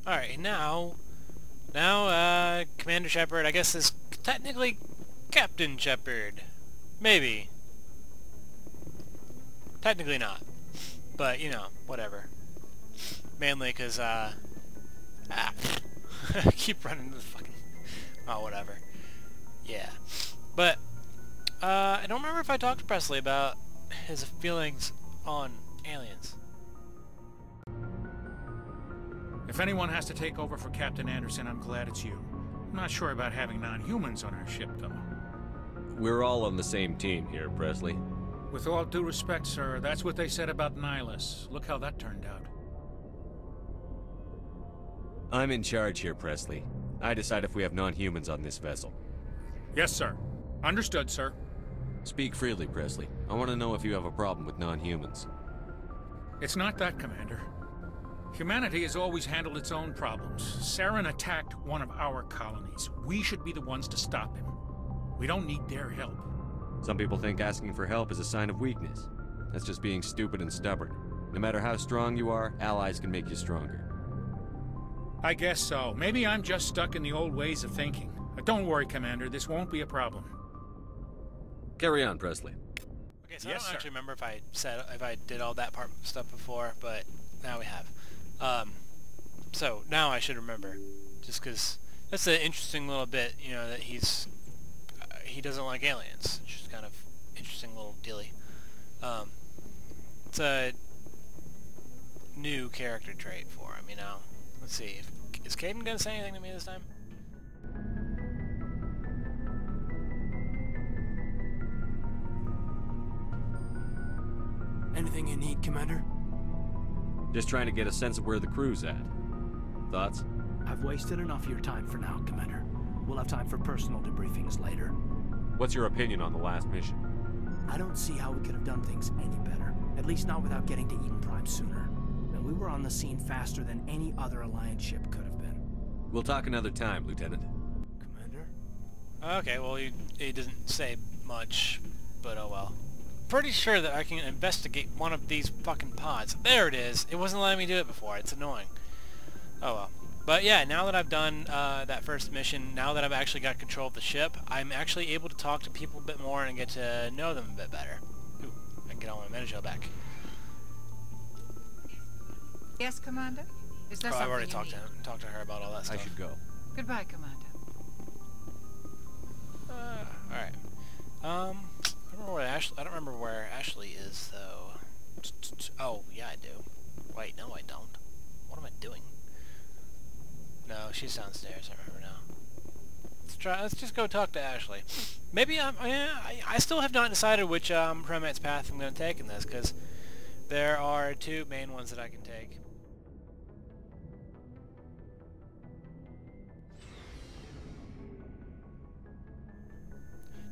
Alright, now, Commander Shepard, I guess, is technically Captain Shepard. Maybe. Technically not. But, you know, whatever. Mainly because, I keep running into the fucking... Oh, whatever. Yeah. But, I don't remember if I talked to Presley about his feelings on aliens. If anyone has to take over for Captain Anderson, I'm glad it's you. I'm not sure about having non-humans on our ship, though. We're all on the same team here, Presley. With all due respect, sir, that's what they said about Nihilus. Look how that turned out. I'm in charge here, Presley. I decide if we have non-humans on this vessel. Yes, sir. Understood, sir. Speak freely, Presley. I want to know if you have a problem with non-humans. It's not that, Commander. Humanity has always handled its own problems. Saren attacked one of our colonies. We should be the ones to stop him. We don't need their help. Some people think asking for help is a sign of weakness. That's just being stupid and stubborn. No matter how strong you are, allies can make you stronger. I guess so. Maybe I'm just stuck in the old ways of thinking. But don't worry, Commander. This won't be a problem. Carry on, Presley. Okay, so Yes, I don't sir. actually remember if I did all that part stuff before, but now we have. So now I should remember, just because that's an interesting little bit, you know, that he doesn't like aliens. It's just kind of interesting little dealy. It's a new character trait for him, you know. Let's see, is Caden gonna say anything to me this time? Anything you need, Commander? Just trying to get a sense of where the crew's at. Thoughts? I've wasted enough of your time for now, Commander. We'll have time for personal debriefings later. What's your opinion on the last mission? I don't see how we could have done things any better. At least not without getting to Eden Prime sooner. And we were on the scene faster than any other Alliance ship could have been. We'll talk another time, Lieutenant. Commander? Okay, well, he doesn't say much, but oh well. Pretty sure that I can investigate one of these fucking pods. There it is. It wasn't letting me do it before. It's annoying. Oh well. But yeah, now that I've done that first mission, now that I've actually got control of the ship, I'm actually able to talk to people a bit more and get to know them a bit better. Ooh, I can get all my Menagel back. Yes, Commander? Is there Oh, I've something already you talked to her about all that I stuff. should go. Goodbye, Commander. Alright. I don't remember where Ashley is, though. Oh, yeah, I do. Wait, no, I don't. What am I doing? No, she's downstairs. I remember now. Let's just go talk to Ashley. Maybe I still have not decided which Primate's path I'm going to take in this, because there are two main ones that I can take.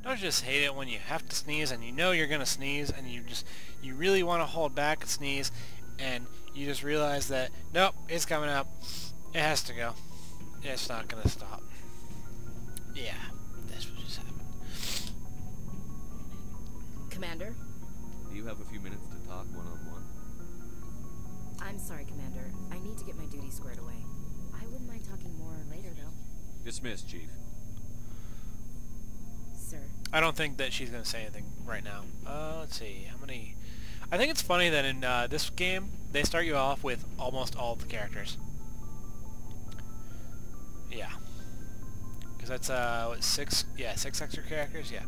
Don't you just hate it when you have to sneeze and you know you're gonna sneeze and you really want to hold back and sneeze and you just realize that nope, it's coming up. It has to go. It's not gonna stop. Yeah, that's what just happened. Commander? Do you have a few minutes to talk one-on-one? I'm sorry, Commander. I need to get my duties squared away. I wouldn't mind talking more later, though. Dismissed, Chief. Sir. I don't think that she's gonna say anything right now. Let's see, how many... I think it's funny that in this game, they start you off with almost all of the characters. Yeah. Because that's, what, six extra characters? Yeah.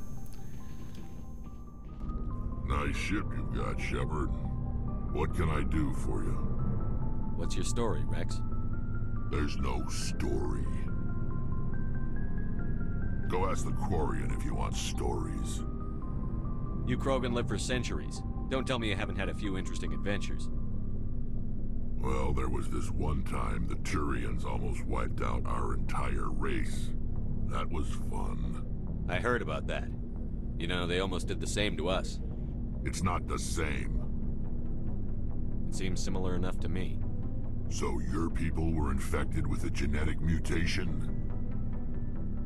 Nice ship you've got, Shepard. What can I do for you? What's your story, Rex? There's no story. Go ask the Quarian if you want stories. You Krogan lived for centuries. Don't tell me you haven't had a few interesting adventures. Well, there was this one time the Turians almost wiped out our entire race. That was fun. I heard about that. You know, they almost did the same to us. It's not the same. It seems similar enough to me. So your people were infected with a genetic mutation?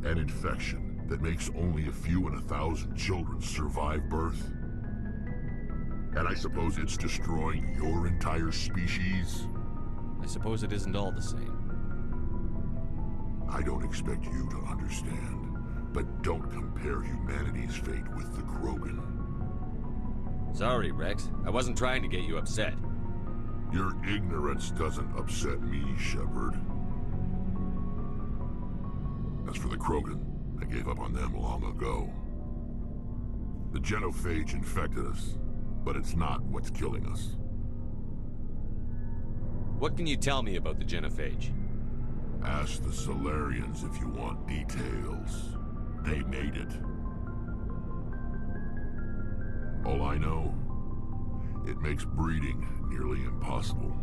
An infection that makes only a few in 1,000 children survive birth? And I suppose it's destroying your entire species? I suppose it isn't all the same. I don't expect you to understand, but don't compare humanity's fate with the Krogan. Sorry, Rex. I wasn't trying to get you upset. Your ignorance doesn't upset me, Shepard. As for the Krogan, I gave up on them long ago. The genophage infected us, but it's not what's killing us. What can you tell me about the genophage? Ask the Solarians if you want details. They made it. All I know, it makes breeding nearly impossible.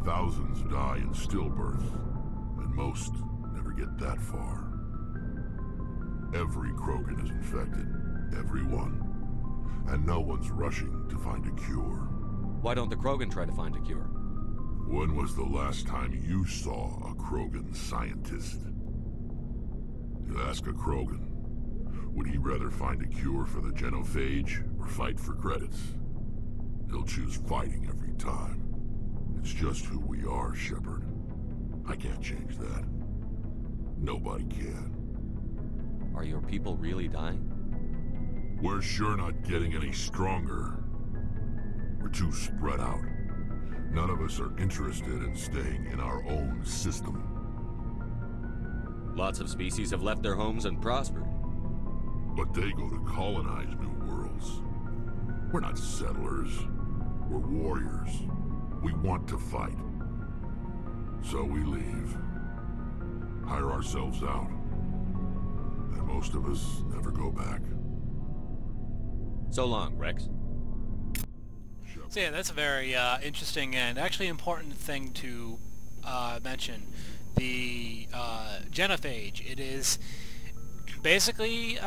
Thousands die in stillbirth, and most never get that far. Every Krogan is infected. Every one. And no one's rushing to find a cure. Why don't the Krogan try to find a cure? When was the last time you saw a Krogan scientist? You ask a Krogan, would he rather find a cure for the genophage or fight for credits? He'll choose fighting every time. It's just who we are, Shepard. I can't change that. Nobody can. Are your people really dying? We're sure not getting any stronger. We're too spread out. None of us are interested in staying in our own system. Lots of species have left their homes and prospered. But they go to colonize new worlds. We're not settlers. We're warriors. We want to fight. So we leave. Hire ourselves out. And most of us never go back. So long, Rex. So yeah, that's a very interesting and actually important thing to mention. The genophage. It is basically,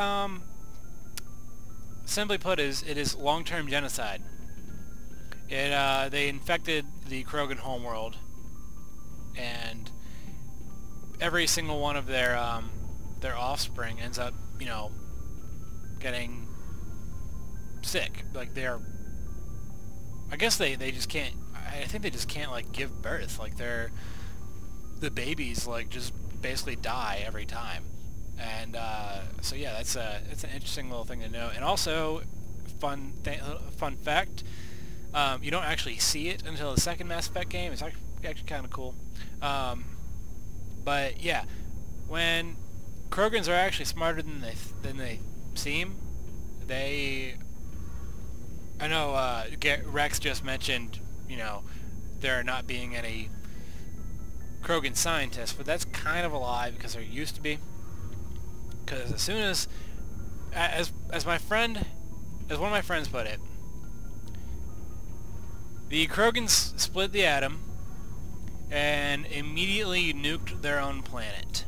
simply put, it is long-term genocide. They infected the Krogan homeworld, and every single one of their offspring ends up, you know, getting sick. Like I guess they just can't. I think they just can't like give birth. Like the babies like just basically die every time. And so yeah, it's an interesting little thing to know. And also, fun fact, you don't actually see it until the second Mass Effect game. It's actually kind of cool. But yeah, when Krogans are actually smarter than they seem, I know Rex just mentioned, you know, there not being any Krogan scientists, but that's kind of a lie because there used to be. Because as soon as one of my friends put it, the Krogans split the atom and immediately nuked their own planet.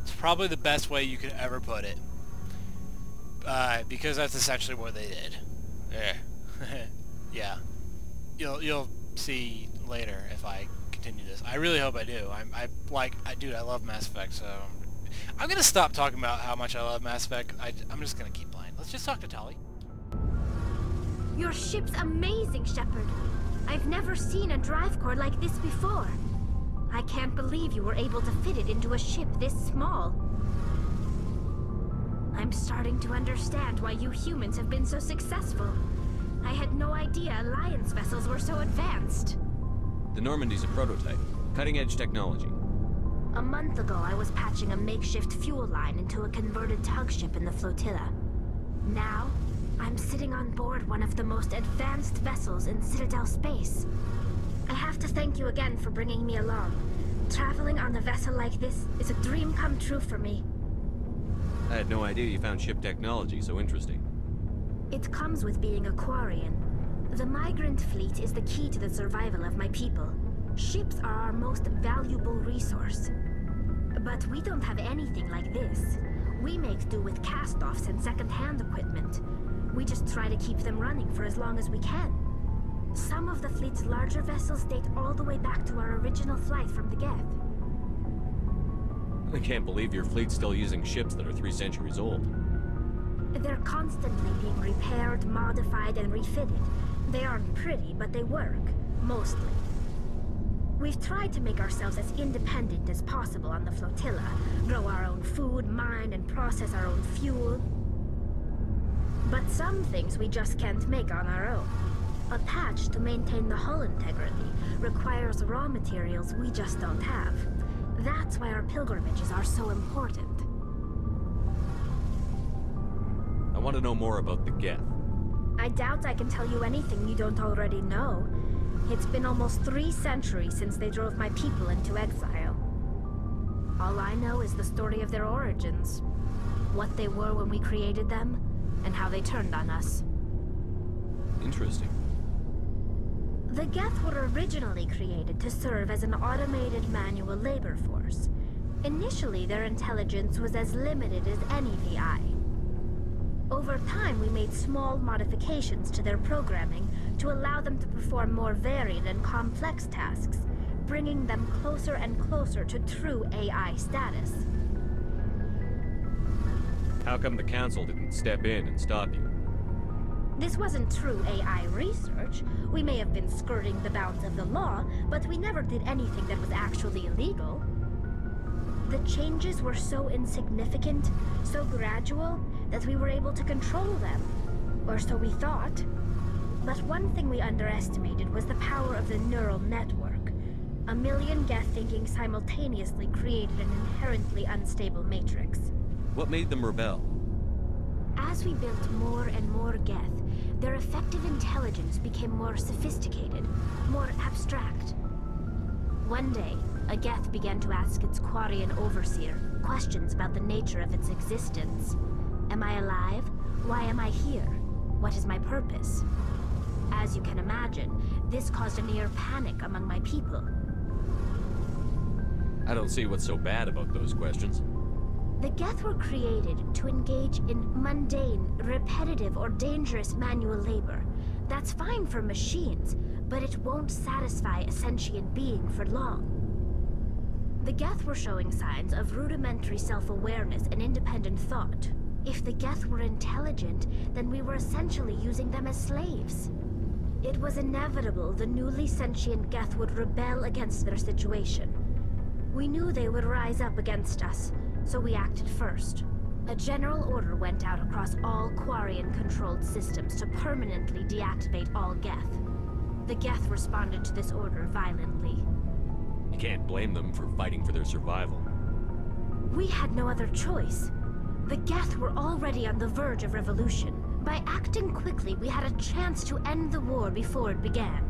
It's probably the best way you could ever put it, because that's essentially what they did. Yeah, you'll see later if I continue this. I really hope I do. Dude, I love Mass Effect, so I'm gonna stop talking about how much I love Mass Effect. I'm just gonna keep playing. Let's just talk to Tali. Your ship's amazing, Shepard. I've never seen a drive core like this before. I can't believe you were able to fit it into a ship this small. I'm starting to understand why you humans have been so successful. I had no idea Alliance vessels were so advanced. The Normandy's a prototype. Cutting-edge technology. A month ago, I was patching a makeshift fuel line into a converted tug ship in the flotilla. Now, I'm sitting on board one of the most advanced vessels in Citadel space. I have to thank you again for bringing me along. Traveling on a vessel like this is a dream come true for me. I had no idea you found ship technology so interesting. It comes with being a Quarian. The migrant fleet is the key to the survival of my people. Ships are our most valuable resource. But we don't have anything like this. We make do with cast-offs and second-hand equipment. We just try to keep them running for as long as we can. Some of the fleet's larger vessels date all the way back to our original flight from the Geth. I can't believe your fleet's still using ships that are 3 centuries old. They're constantly being repaired, modified, and refitted. They aren't pretty, but they work. Mostly. We've tried to make ourselves as independent as possible on the flotilla, grow our own food, mine and process our own fuel. But some things we just can't make on our own. A patch to maintain the hull integrity requires raw materials we just don't have. That's why our pilgrimages are so important. I want to know more about the Geth. I doubt I can tell you anything you don't already know. It's been almost 3 centuries since they drove my people into exile. All I know is the story of their origins. What they were when we created them, and how they turned on us. Interesting. The Geth were originally created to serve as an automated manual labor force. Initially, their intelligence was as limited as any VI. Over time, we made small modifications to their programming to allow them to perform more varied and complex tasks, bringing them closer and closer to true AI status. How come the Council didn't step in and stop you? This wasn't true AI research. We may have been skirting the bounds of the law, but we never did anything that was actually illegal. The changes were so insignificant, so gradual, that we were able to control them. Or so we thought. But one thing we underestimated was the power of the neural network. 1 million Geth thinking simultaneously created an inherently unstable matrix. What made them rebel? As we built more and more Geth, their effective intelligence became more sophisticated, more abstract. One day, a Geth began to ask its Quarian overseer questions about the nature of its existence. Am I alive? Why am I here? What is my purpose? As you can imagine, this caused a near panic among my people. I don't see what's so bad about those questions. The Geth were created to engage in mundane, repetitive, or dangerous manual labor. That's fine for machines, but it won't satisfy a sentient being for long. The Geth were showing signs of rudimentary self-awareness and independent thought. If the Geth were intelligent, then we were essentially using them as slaves. It was inevitable the newly sentient Geth would rebel against their situation. We knew they would rise up against us, so we acted first. A general order went out across all Quarian-controlled systems to permanently deactivate all Geth. The Geth responded to this order violently. You can't blame them for fighting for their survival. We had no other choice. The Geth were already on the verge of revolution. By acting quickly, we had a chance to end the war before it began.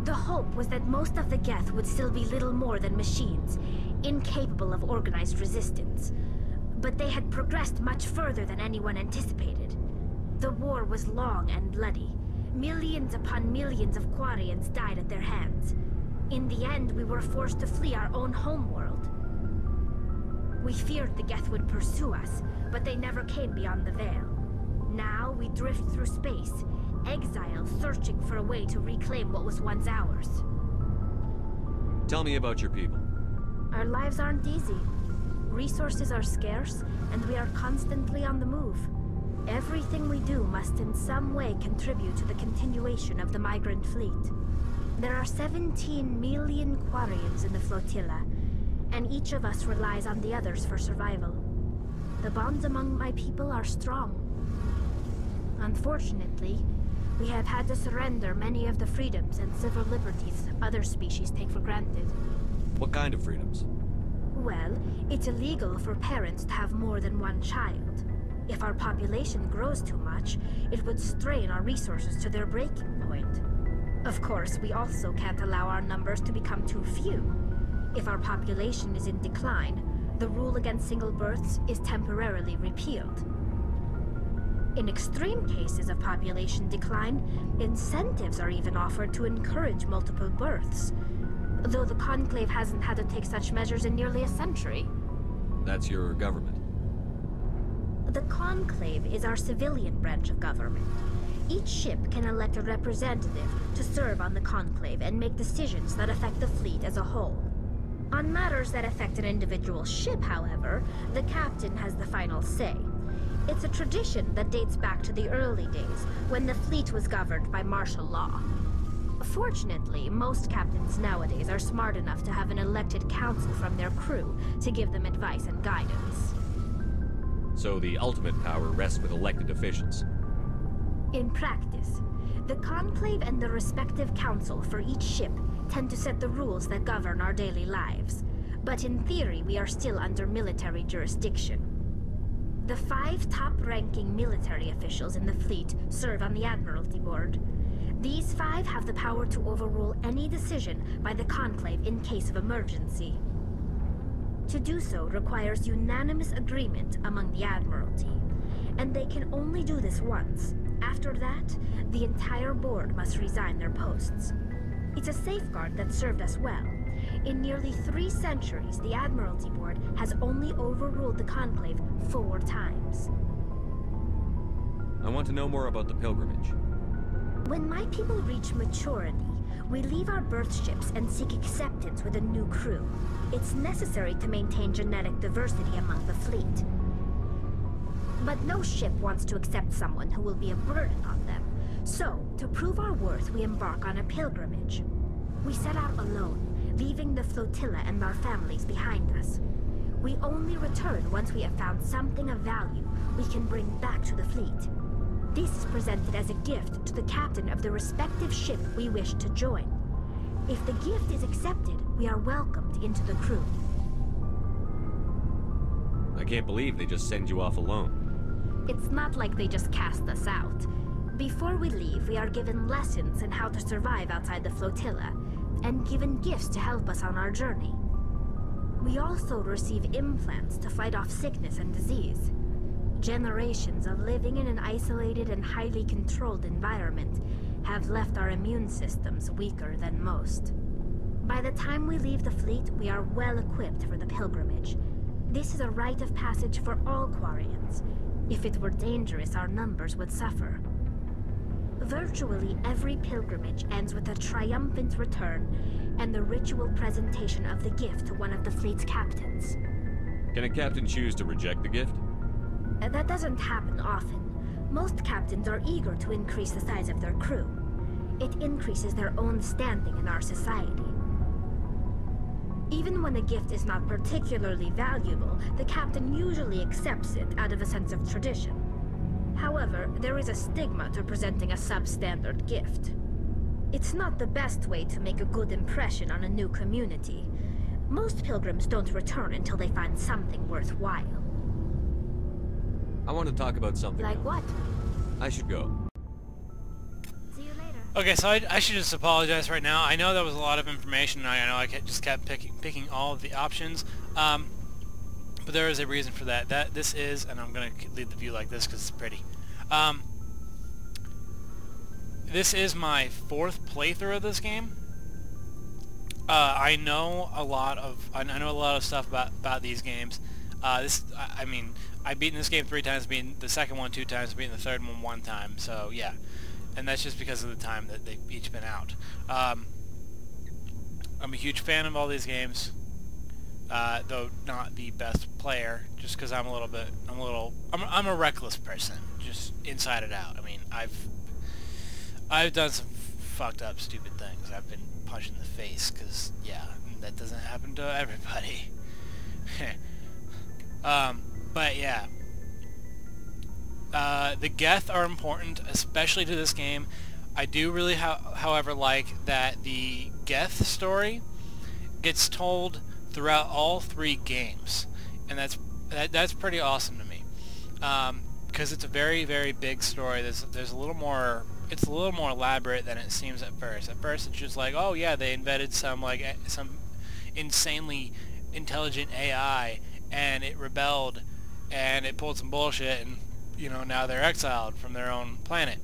The hope was that most of the Geth would still be little more than machines, incapable of organized resistance. But they had progressed much further than anyone anticipated. The war was long and bloody. Millions upon millions of Quarians died at their hands. In the end, we were forced to flee our own homeworld. We feared the Geth would pursue us, but they never came beyond the Veil. Now we drift through space, exile, searching for a way to reclaim what was once ours. Tell me about your people. Our lives aren't easy. Resources are scarce, and we are constantly on the move. Everything we do must in some way contribute to the continuation of the migrant fleet. There are 17 million Quarians in the flotilla, and each of us relies on the others for survival. The bonds among my people are strong. Unfortunately, we have had to surrender many of the freedoms and civil liberties other species take for granted. What kind of freedoms? Well, it's illegal for parents to have more than one child. If our population grows too much, it would strain our resources to their breaking point. Of course, we also can't allow our numbers to become too few. If our population is in decline, the rule against single births is temporarily repealed. In extreme cases of population decline, incentives are even offered to encourage multiple births, though the Conclave hasn't had to take such measures in nearly a century. That's your government. The Conclave is our civilian branch of government. Each ship can elect a representative to serve on the Conclave and make decisions that affect the fleet as a whole. On matters that affect an individual ship, however, the captain has the final say. It's a tradition that dates back to the early days, when the fleet was governed by martial law. Fortunately, most captains nowadays are smart enough to have an elected council from their crew to give them advice and guidance. So the ultimate power rests with elected officials. In practice, the Conclave and the respective council for each ship tend to set the rules that govern our daily lives. But in theory, we are still under military jurisdiction. The 5 top-ranking military officials in the fleet serve on the Admiralty Board. These 5 have the power to overrule any decision by the Conclave in case of emergency. To do so requires unanimous agreement among the Admiralty, and they can only do this once. After that, the entire board must resign their posts. It's a safeguard that served us well. In nearly 3 centuries, the Admiralty Board has only overruled the Conclave 4 times. I want to know more about the pilgrimage. When my people reach maturity, we leave our birth ships and seek acceptance with a new crew. It's necessary to maintain genetic diversity among the fleet. But no ship wants to accept someone who will be a burden on them. So, to prove our worth, we embark on a pilgrimage. We set out alone, leaving the flotilla and our families behind us. We only return once we have found something of value we can bring back to the fleet. This is presented as a gift to the captain of the respective ship we wish to join. If the gift is accepted, we are welcomed into the crew. I can't believe they just send you off alone. It's not like they just cast us out. Before we leave, we are given lessons in how to survive outside the flotilla, and given gifts to help us on our journey. We also receive implants to fight off sickness and disease. Generations of living in an isolated and highly controlled environment have left our immune systems weaker than most. By the time we leave the fleet, we are well equipped for the pilgrimage. This is a rite of passage for all Quarians. If it were dangerous, our numbers would suffer. Virtually every pilgrimage ends with a triumphant return and the ritual presentation of the gift to one of the fleet's captains. Can a captain choose to reject the gift? That doesn't happen often. Most captains are eager to increase the size of their crew. It increases their own standing in our society. Even when a gift is not particularly valuable, the captain usually accepts it out of a sense of tradition. However, there is a stigma to presenting a substandard gift. It's not the best way to make a good impression on a new community. Most pilgrims don't return until they find something worthwhile. I want to talk about something Like else. what? I should go. See you later. Okay, so I should just apologize right now. I know that was a lot of information, and I know I just kept picking all of the options. But there is a reason for that. This is, and I'm going to leave the view like this because it's pretty. This is my 4th playthrough of this game. I know a lot of stuff about these games. I mean, I've beaten this game 3 times, beaten the second one 2 times, beaten the third one 1 time. So yeah, and that's just because of the time that they've each been out. I'm a huge fan of all these games. Though not the best player, just because I'm a reckless person, just inside and out. I mean, I've done some fucked up, stupid things. I've been punched in the face, because, yeah, that doesn't happen to everybody. But yeah. The Geth are important, especially to this game. I do really, however, like that the Geth story gets told throughout all 3 games, and that's pretty awesome to me, because it's a very, very big story. There's a little more. It's a little more elaborate than it seems at first. At first, it's just like, oh yeah, they invented some insanely intelligent AI, and it rebelled, and it pulled some bullshit, and now they're exiled from their own planet.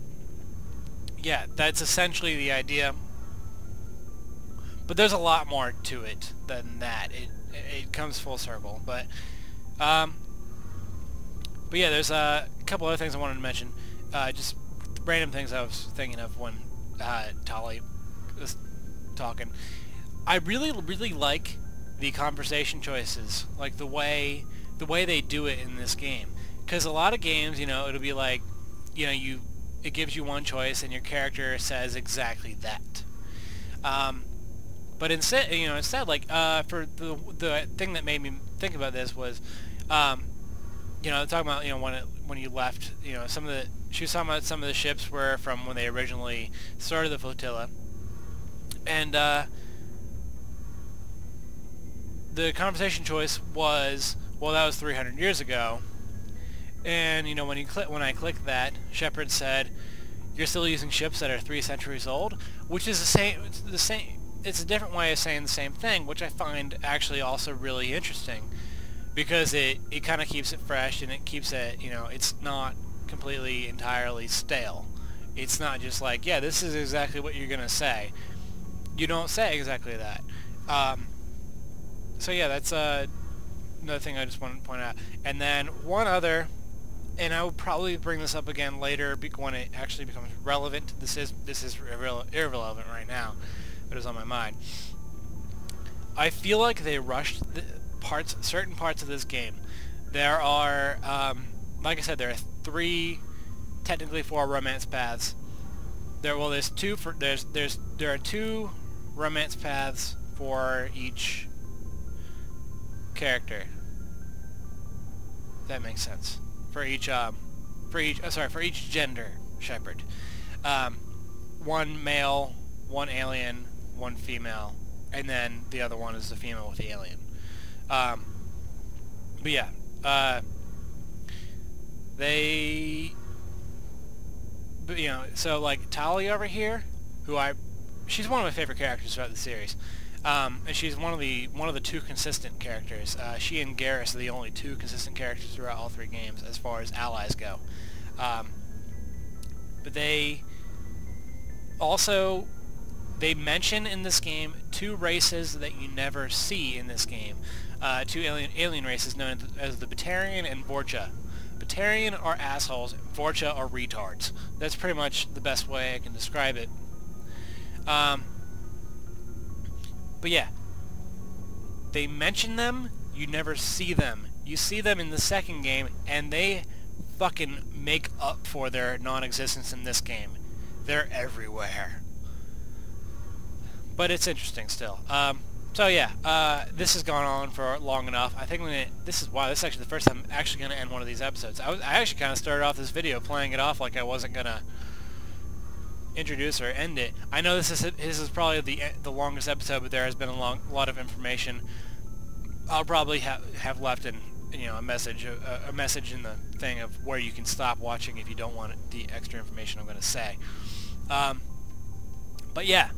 Yeah, that's essentially the idea. But there's a lot more to it than that. It comes full circle. But yeah, there's a couple other things I wanted to mention. Just random things I was thinking of when Tali was talking. I really, really like the conversation choices, like the way they do it in this game. Because a lot of games, it'll be like, it gives you one choice and your character says exactly that. But instead, like for the thing that made me think about this was, talking about when you left, she was talking about some of the ships were from when they originally started the flotilla, and the conversation choice was, well, that was 300 years ago, and when I clicked that, Shepard said, you're still using ships that are 3 centuries old, which is the same. It's a different way of saying the same thing, which I find actually also really interesting, because it kind of keeps it fresh, and it keeps it, it's not completely entirely stale. It's not just like, yeah, this is exactly what you're gonna say. You don't say exactly that. So yeah, that's another thing I just wanted to point out. And then one other, and I will probably bring this up again later when it actually becomes relevant. This is irrelevant right now, but it was on my mind. I feel like they rushed certain parts of this game. There are, like I said, there are technically 4 romance paths. There are 2 romance paths for each character. If that makes sense. For each gender, Shepard. 1 male, 1 alien, 1 female, and then the other one is the female with the alien. But yeah, so like Tali over here, she's one of my favorite characters throughout the series, and she's one of the 2 consistent characters. She and Garrus are the only 2 consistent characters throughout all 3 games as far as allies go. But they mention in this game 2 races that you never see in this game. 2 alien races known as the Batarian and Vorcha. Batarian are assholes, Vorcha are retards. That's pretty much the best way I can describe it. But yeah, they mention them, you never see them. You see them in the second game, and they fucking make up for their non-existence in this game. They're everywhere. But it's interesting still. So yeah, this has gone on for long enough. I think this is actually the first time I'm actually going to end one of these episodes. I actually kind of started off this video playing it off like I wasn't going to introduce or end it. I know this is probably the longest episode, but there has been a lot of information. I'll probably have left a message in the thing of where you can stop watching if you don't want the extra information I'm going to say. But yeah.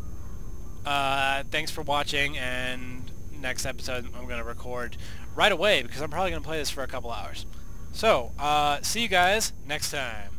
Thanks for watching, and next episode I'm going to record right away because I'm probably going to play this for a couple hours. So, see you guys next time.